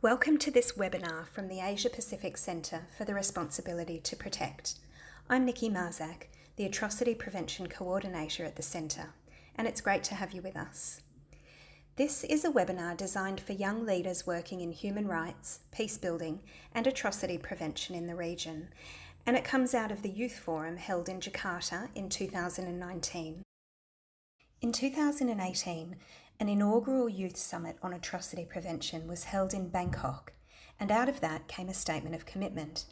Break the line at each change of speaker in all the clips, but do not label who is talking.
Welcome to this webinar from the Asia Pacific Centre for the Responsibility to Protect. I'm Nikki Marzak, the Atrocity Prevention Coordinator at the Centre, and it's great to have you with us. This is a webinar designed for young leaders working in human rights, peace building and atrocity prevention in the region, and it comes out of the Youth Forum held in Jakarta in 2019. In 2018, an inaugural Youth Summit on Atrocity Prevention was held in Bangkok, and out of that came a statement of commitment.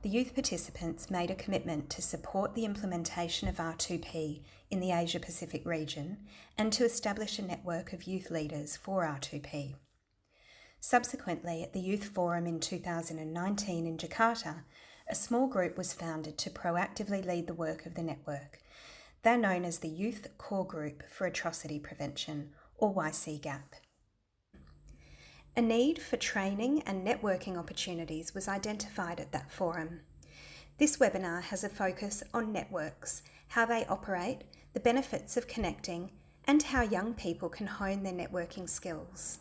The youth participants made a commitment to support the implementation of R2P in the Asia Pacific region and to establish a network of youth leaders for R2P. Subsequently, at the Youth Forum in 2019 in Jakarta, a small group was founded to proactively lead the work of the network. They're known as the Youth Core Group for Atrocity Prevention, or YCGAP. A need for training and networking opportunities was identified at that forum. This webinar has a focus on networks, how they operate, the benefits of connecting, and how young people can hone their networking skills.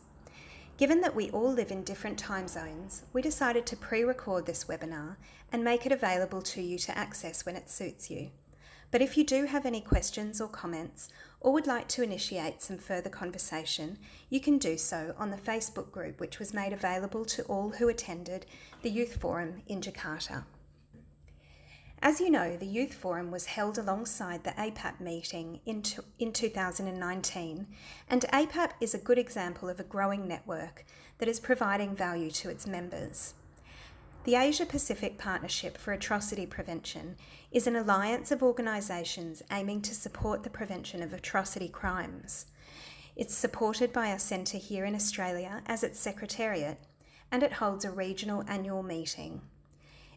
Given that we all live in different time zones, we decided to pre-record this webinar and make it available to you to access when it suits you. But if you do have any questions or comments, or would like to initiate some further conversation, you can do so on the Facebook group, which was made available to all who attended the Youth Forum in Jakarta. As you know, the Youth Forum was held alongside the APAP meeting in 2019, and APAP is a good example of a growing network that is providing value to its members. The Asia Pacific Partnership for Atrocity Prevention is an alliance of organisations aiming to support the prevention of atrocity crimes. It's supported by our centre here in Australia as its secretariat, and it holds a regional annual meeting.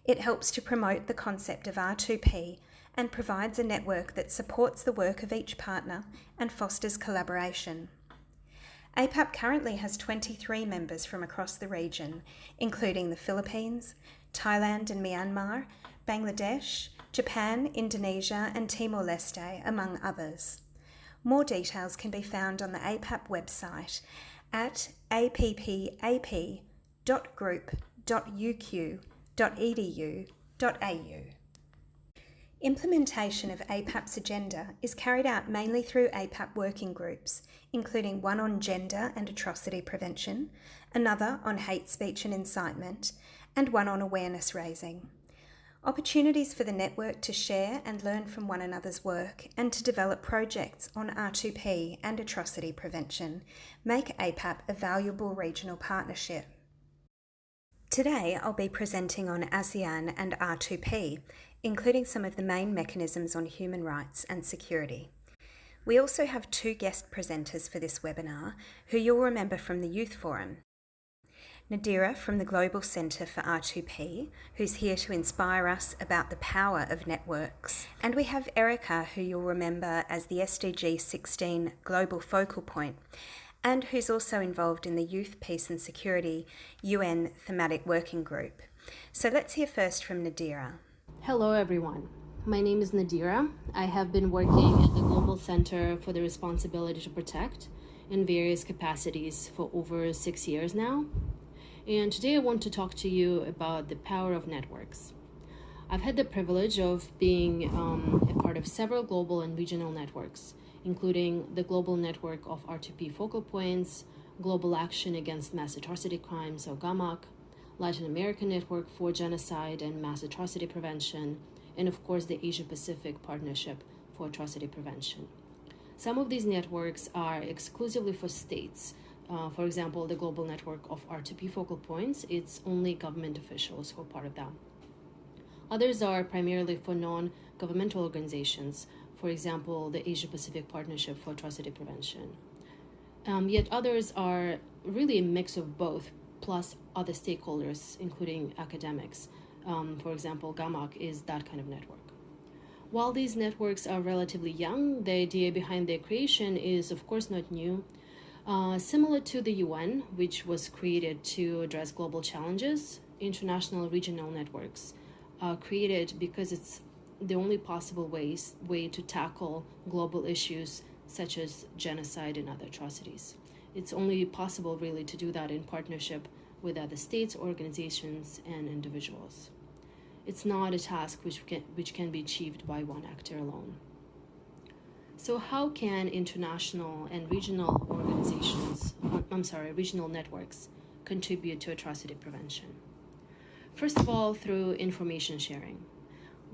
It helps to promote the concept of R2P and provides a network that supports the work of each partner and fosters collaboration. APAP currently has 23 members from across the region, including the Philippines, Thailand and Myanmar, Bangladesh, Japan, Indonesia and Timor-Leste, among others. More details can be found on the APAP website at appap.group.uq.edu.au. Implementation of APAP's agenda is carried out mainly through APAP working groups, including one on gender and atrocity prevention, another on hate speech and incitement, and one on awareness raising. Opportunities for the network to share and learn from one another's work and to develop projects on R2P and atrocity prevention make APAP a valuable regional partnership. Today I'll be presenting on ASEAN and R2P, including some of the main mechanisms on human rights and security. We also have two guest presenters for this webinar, who you'll remember from the Youth Forum. Nadira from the Global Centre for R2P, who's here to inspire us about the power of networks. And we have Erica, who you'll remember as the SDG 16 Global Focal Point, and who's also involved in the Youth, Peace and Security UN Thematic Working Group. So let's hear first from Nadira.
Hello everyone, my name is Nadira. I have been working at the Global Center for the Responsibility to Protect in various capacities for over 6 years now. And today I want to talk to you about the power of networks. I've had the privilege of being a part of several global and regional networks, including the Global Network of R2P Focal Points, Global Action Against Mass Atrocity Crimes, or GAMAC, Latin American Network for Genocide and Mass Atrocity Prevention, and of course the Asia Pacific Partnership for Atrocity Prevention. Some of these networks are exclusively for states. For example, the Global Network of R2P Focal Points, it's only government officials who are part of that. Others are primarily for non-governmental organizations, for example, the Asia Pacific Partnership for Atrocity Prevention. Yet others are really a mix of both, plus other stakeholders, including academics. For example, GAMAC is that kind of network. While these networks are relatively young, the idea behind their creation is of course not new. Similar to the UN, which was created to address global challenges, international regional networks are created because it's the only possible way to tackle global issues such as genocide and other atrocities. It's only possible really to do that in partnership with other states, organizations, and individuals. It's not a task which can be achieved by one actor alone. So how can international and regional regional networks contribute to atrocity prevention? First of all, through information sharing.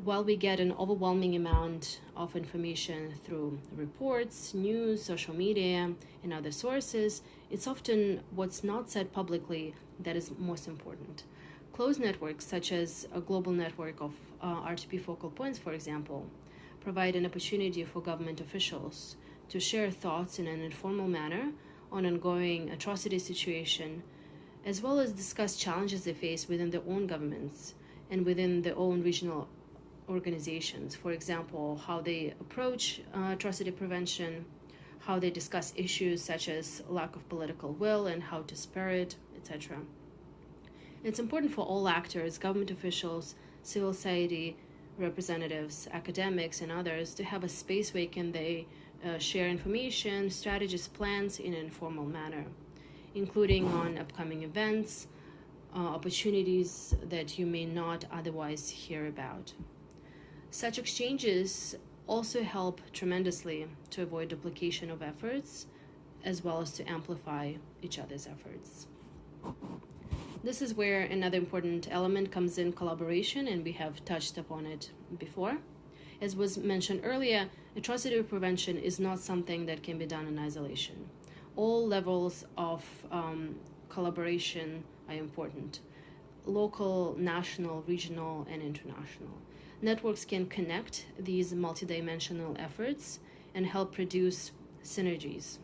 While we get an overwhelming amount of information through reports, news, social media, and other sources, it's often what's not said publicly that is most important. Closed networks, such as a global network of RTP focal points, for example, provide an opportunity for government officials to share thoughts in an informal manner on ongoing atrocity situation, as well as discuss challenges they face within their own governments and within their own regional organizations. For example, how they approach atrocity prevention, how they discuss issues such as lack of political will and how to spur it, etc. It's important for all actors, government officials, civil society representatives, academics, and others to have a space where they share information, strategies, plans in an informal manner, including on upcoming events, opportunities that you may not otherwise hear about. Such exchanges also help tremendously to avoid duplication of efforts, as well as to amplify each other's efforts. This is where another important element comes in: collaboration, and we have touched upon it before. As was mentioned earlier, atrocity prevention is not something that can be done in isolation. All levels of collaboration are important: local, national, regional, and international. Networks can connect these multidimensional efforts and help produce synergies.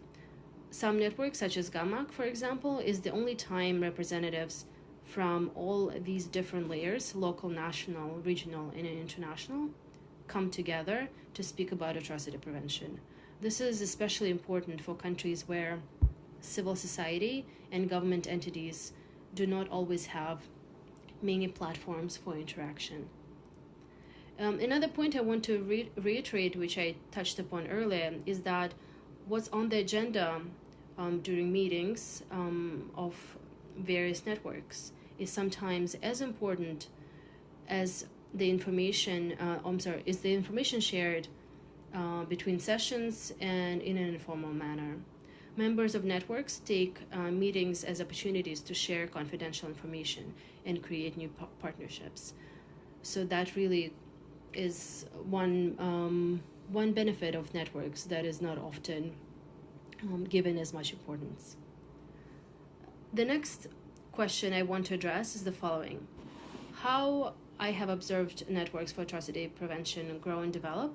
Some networks, such as GAMAC, for example, is the only time representatives from all these different layers, local, national, regional, and international, come together to speak about atrocity prevention. This is especially important for countries where civil society and government entities do not always have many platforms for interaction. Another point I want to reiterate, which I touched upon earlier, is that what's on the agenda during meetings of various networks is sometimes as important as the information, is the information shared between sessions and in an informal manner. Members of networks take meetings as opportunities to share confidential information and create new partnerships. So that really is one benefit of networks that is not often given as much importance. The next question I want to address is the following: how I have observed networks for atrocity prevention grow and develop,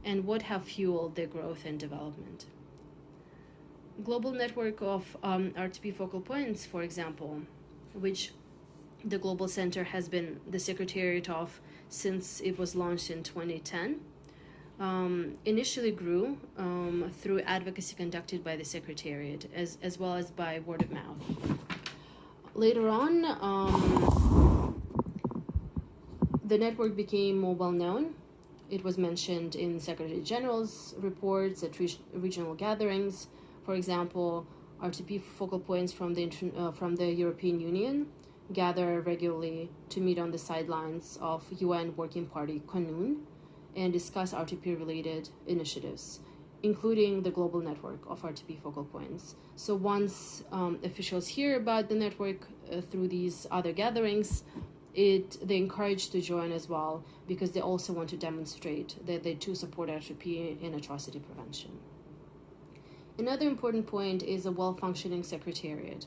and what have fueled their growth and development. Global network of RTP focal points, for example, which the Global Center has been the secretariat of since it was launched in 2010, initially grew through advocacy conducted by the secretariat as well as by word of mouth. Later on, the network became more well known. It was mentioned in Secretary General's reports at regional gatherings. For example, RTP focal points from the European Union gather regularly to meet on the sidelines of UN Working Party CONUN and discuss RTP-related initiatives, including the global network of RTP focal points. So once officials hear about the network through these other gatherings, they're encouraged to join as well, because they also want to demonstrate that they too support RTP in atrocity prevention. Another important point is a well-functioning secretariat.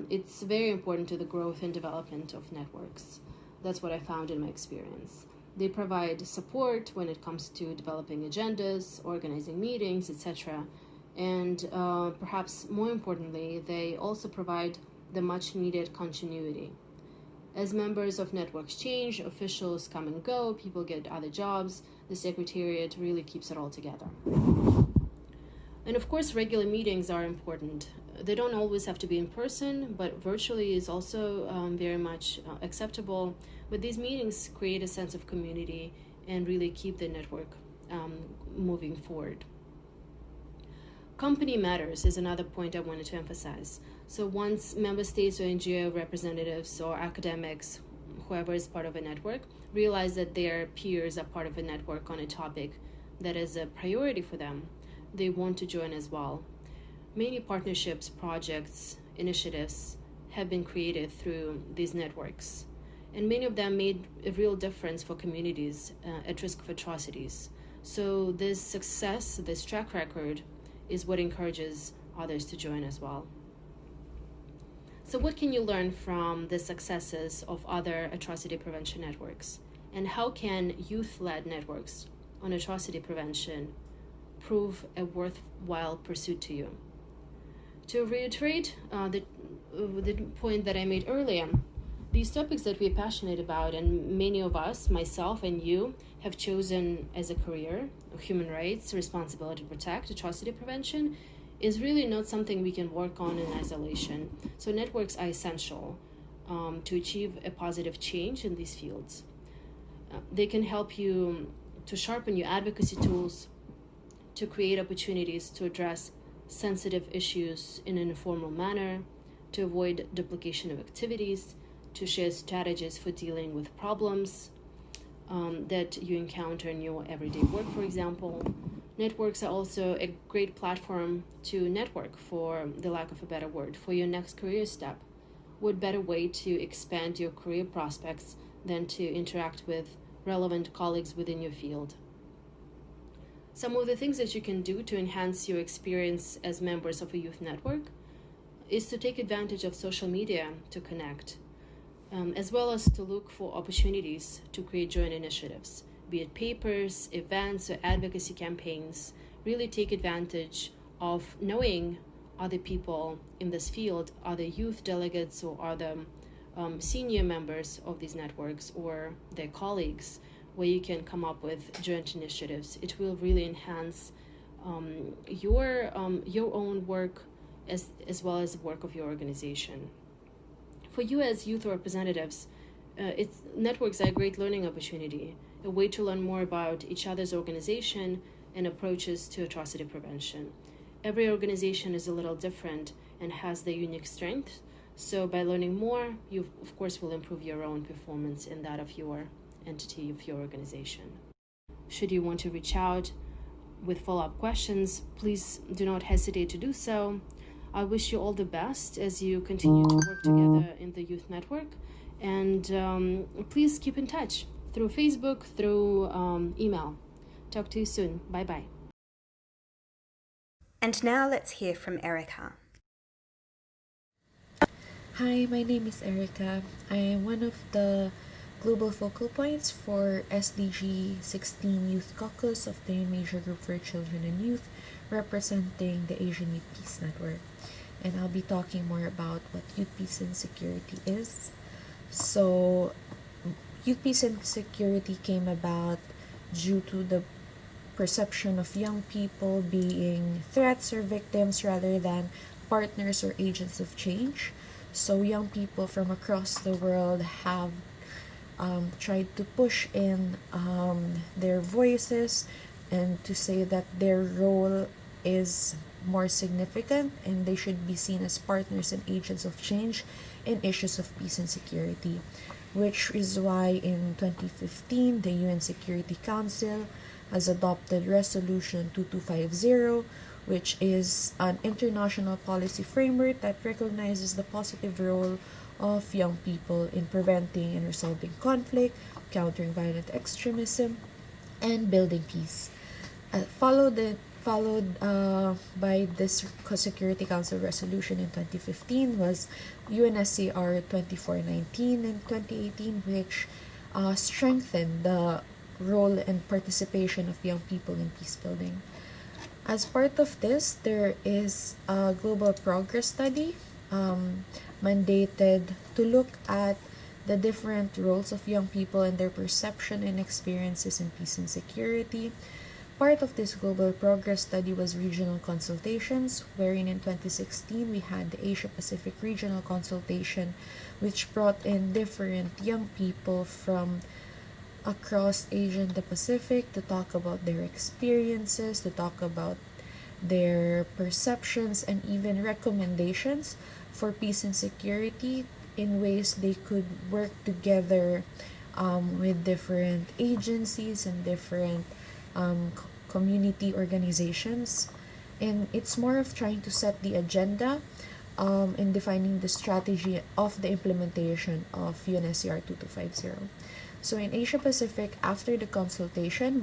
It's very important to the growth and development of networks. That's what I found in my experience. They provide support when it comes to developing agendas, organizing meetings, etc. And perhaps more importantly, they also provide the much needed continuity. As members of networks change, officials come and go, people get other jobs, the secretariat really keeps it all together. And of course, regular meetings are important. They don't always have to be in person, but virtually is also very much acceptable. But these meetings create a sense of community and really keep the network moving forward. company matters is another point I wanted to emphasize. So once member states or NGO representatives or academics, whoever is part of a network, realize that their peers are part of a network on a topic that is a priority for them, they want to join as well. Many partnerships, projects, initiatives have been created through these networks, and many of them made a real difference for communities at risk of atrocities. So this success, this track record, is what encourages others to join as well. So what can you learn from the successes of other atrocity prevention networks? And how can youth-led networks on atrocity prevention prove a worthwhile pursuit to you? To reiterate the point that I made earlier, these topics that we're passionate about, and many of us, myself and you, have chosen as a career, human rights, responsibility to protect, atrocity prevention, is really not something we can work on in isolation. So networks are essential to achieve a positive change in these fields. They can help you to sharpen your advocacy tools, to create opportunities to address sensitive issues in an informal manner, to avoid duplication of activities, to share strategies for dealing with problems that you encounter in your everyday work, for example. Networks are also a great platform to network, for the lack of a better word, for your next career step. What better way to expand your career prospects than to interact with relevant colleagues within your field? Some of the things that you can do to enhance your experience as members of a youth network is to take advantage of social media to connect, as well as to look for opportunities to create joint initiatives, be it papers, events, or advocacy campaigns. Really take advantage of knowing other people in this field, other youth delegates or other senior members of these networks or their colleagues, where you can come up with joint initiatives. It will really enhance your own work as well as the work of your organization. For you as youth representatives, networks are a great learning opportunity, a way to learn more about each other's organization and approaches to atrocity prevention. Every organization is a little different and has their unique strengths, so by learning more, you of course will improve your own performance and that of your entity, of your organization. Should you want to reach out with follow-up questions, please do not hesitate to do so. I wish you all the best as you continue to work together in the youth network, and please keep in touch through Facebook, through email. Talk to you soon. Bye-bye.
And now let's hear from Erica.
Hi, my name is Erica. I am one of the global focal points for SDG 16 Youth Caucus of the Major Group for Children and Youth, representing the Asian Youth Peace Network. And I'll be talking more about what youth peace and security is. So, youth peace and security came about due to the perception of young people being threats or victims rather than partners or agents of change. So young people from across the world have tried to push in their voices and to say that their role is more significant and they should be seen as partners and agents of change in issues of peace and security, which is why in 2015 the UN Security Council has adopted Resolution 2250, which is an international policy framework that recognizes the positive role of young people in preventing and resolving conflict, countering violent extremism, and building peace. Followed by this Security Council resolution in 2015 was UNSCR 2419 in 2018, which strengthened the role and participation of young people in peace building. As part of this, there is a global progress study mandated to look at the different roles of young people and their perception and experiences in peace and security. Part of this global progress study was regional consultations, wherein in 2016 we had the Asia Pacific Regional Consultation, which brought in different young people from across Asia and the Pacific to talk about their experiences, to talk about their perceptions, and even recommendations for peace and security in ways they could work together with different agencies and different community organizations. And it's more of trying to set the agenda and defining the strategy of the implementation of UNSCR 2250. So in Asia Pacific, after the consultation,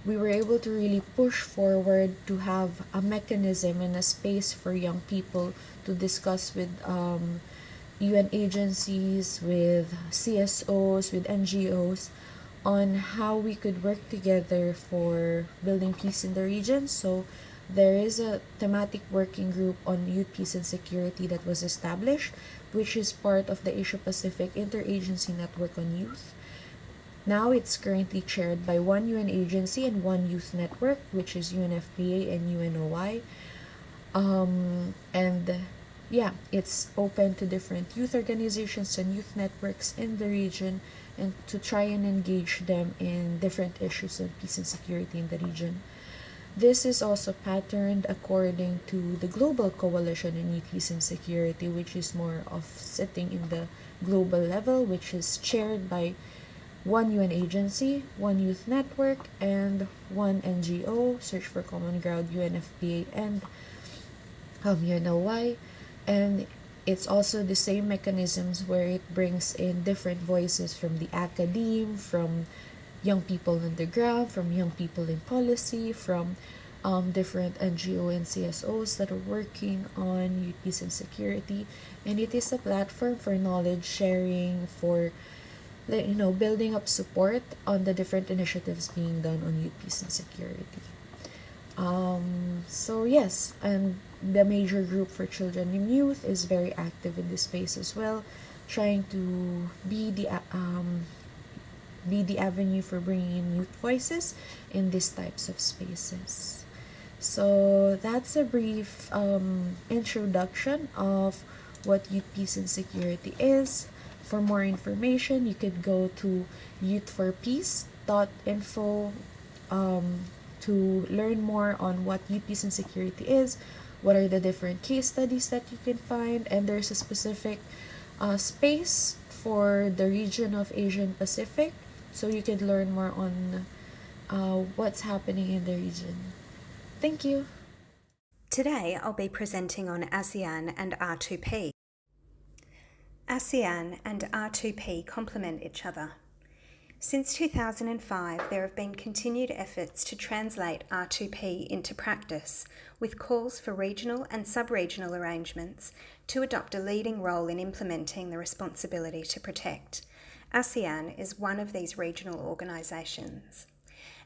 we were able to really push forward to have a mechanism and a space for young people to discuss with UN agencies, with CSOs, with NGOs on how we could work together for building peace in the region. So there is a thematic working group on youth peace and security that was established, which is part of the Asia Pacific Interagency Network on Youth. Now it's currently chaired by one UN agency and one youth network, which is UNFPA and UNOI. It's open to different youth organizations and youth networks in the region, and to try and engage them in different issues of peace and security in the region. This is also patterned according to the Global Coalition on Youth Peace and Security, which is more of sitting in the global level, which is chaired by one UN agency, one youth network, and one NGO, Search for Common Ground, UNFPA, and UNOY. And it's also the same mechanisms where it brings in different voices from the academe, from young people on the ground, from young people in policy, from different NGO and CSOs that are working on youth peace and security. And it is a platform for knowledge sharing, for building up support on the different initiatives being done on youth peace and security. And the major group for children and youth is very active in this space as well, trying to be the avenue for bringing in youth voices in these types of spaces. So that's a brief introduction of what youth peace and security is. For more information, you could go to youthforpeace.info to learn more on what youth peace and security is, what are the different case studies that you can find, and there's a specific space for the region of Asian Pacific, so you can learn more on what's happening in the region. Thank you.
Today I'll be presenting on ASEAN and R2P. ASEAN and R2P complement each other. Since 2005, there have been continued efforts to translate R2P into practice, with calls for regional and sub-regional arrangements to adopt a leading role in implementing the responsibility to protect. ASEAN is one of these regional organisations.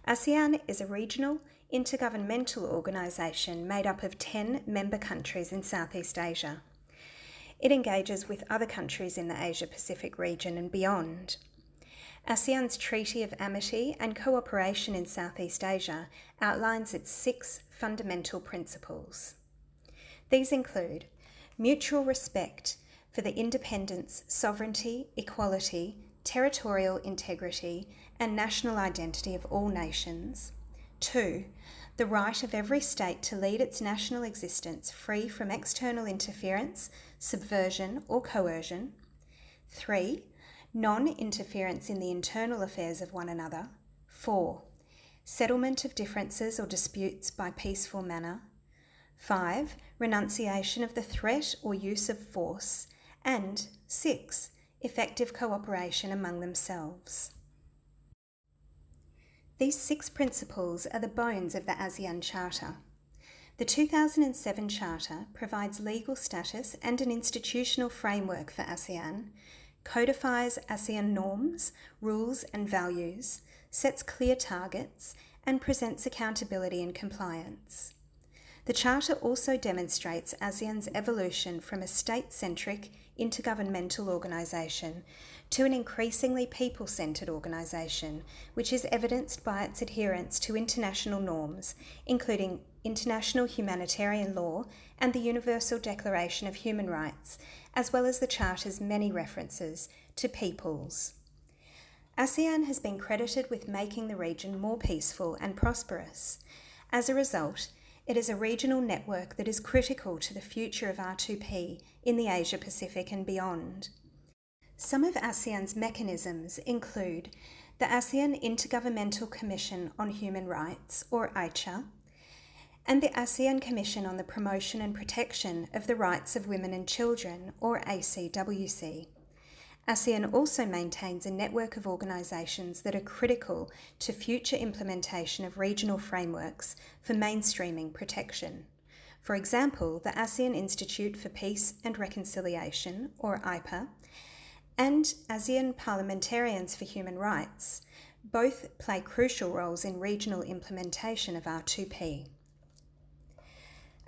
ASEAN is a regional, intergovernmental organisation made up of 10 member countries in Southeast Asia. It engages with other countries in the Asia-Pacific region and beyond. ASEAN's Treaty of Amity and Cooperation in Southeast Asia outlines its 6 fundamental principles. These include mutual respect for the independence, sovereignty, equality, territorial integrity, and national identity of all nations. 2. The right of every state to lead its national existence free from external interference, subversion, or coercion. 3. Non-interference in the internal affairs of one another. 4. Settlement of differences or disputes by peaceful manner. 5. Renunciation of the threat or use of force. And 6. Effective cooperation among themselves. These 6 principles are the bones of the ASEAN Charter. The 2007 Charter provides legal status and an institutional framework for ASEAN, codifies ASEAN norms, rules and values, sets clear targets, and presents accountability and compliance. The Charter also demonstrates ASEAN's evolution from a state-centric, intergovernmental organisation to an increasingly people-centred organisation, which is evidenced by its adherence to international norms, including international humanitarian law and the Universal Declaration of Human Rights, as well as the Charter's many references to peoples. ASEAN has been credited with making the region more peaceful and prosperous. As a result, it is a regional network that is critical to the future of R2P in the Asia Pacific and beyond. Some of ASEAN's mechanisms include the ASEAN Intergovernmental Commission on Human Rights, or AICHA, and the ASEAN Commission on the Promotion and Protection of the Rights of Women and Children, or ACWC. ASEAN also maintains a network of organisations that are critical to future implementation of regional frameworks for mainstreaming protection. For example, the ASEAN Institute for Peace and Reconciliation, or IPA, and ASEAN Parliamentarians for Human Rights both play crucial roles in regional implementation of R2P.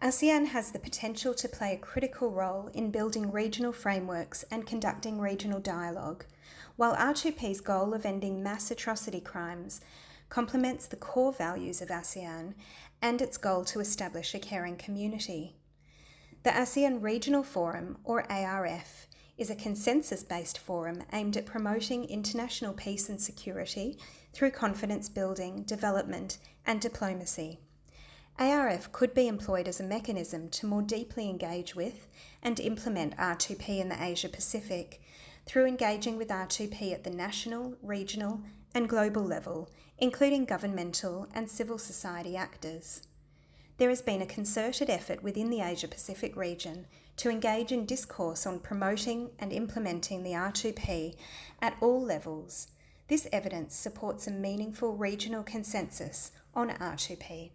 ASEAN has the potential to play a critical role in building regional frameworks and conducting regional dialogue, while R2P's goal of ending mass atrocity crimes complements the core values of ASEAN and its goal to establish a caring community. The ASEAN Regional Forum, or ARF, is a consensus-based forum aimed at promoting international peace and security through confidence building, development, and diplomacy. ARF could be employed as a mechanism to more deeply engage with and implement R2P in the Asia Pacific through engaging with R2P at the national, regional, and global level, including governmental and civil society actors. There has been a concerted effort within the Asia Pacific region to engage in discourse on promoting and implementing the R2P at all levels. This evidence supports a meaningful regional consensus on R2P.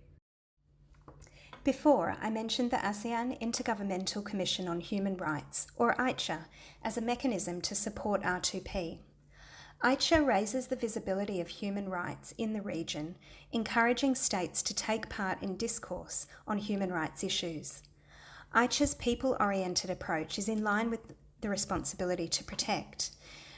Before, I mentioned the ASEAN Intergovernmental Commission on Human Rights, or AICHA, as a mechanism to support R2P. AICHA raises the visibility of human rights in the region, encouraging states to take part in discourse on human rights issues. AICHA's people-oriented approach is in line with the responsibility to protect.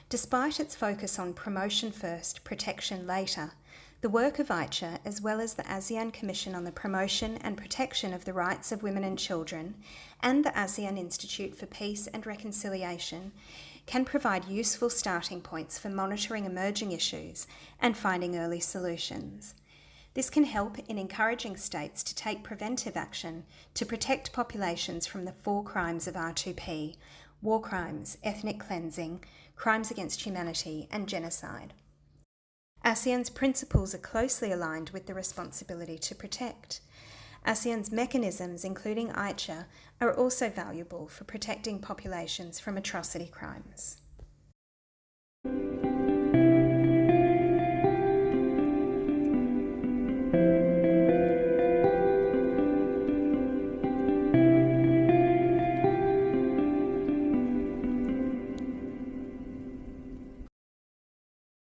Despite its focus on promotion first, protection later, the work of AICHA, as well as the ASEAN Commission on the Promotion and Protection of the Rights of Women and Children and the ASEAN Institute for Peace and Reconciliation, can provide useful starting points for monitoring emerging issues and finding early solutions. This can help in encouraging states to take preventive action to protect populations from the 4 crimes of R2P: war crimes, ethnic cleansing, crimes against humanity, and genocide. ASEAN's principles are closely aligned with the responsibility to protect. ASEAN's mechanisms, including AICHA, are also valuable for protecting populations from atrocity crimes.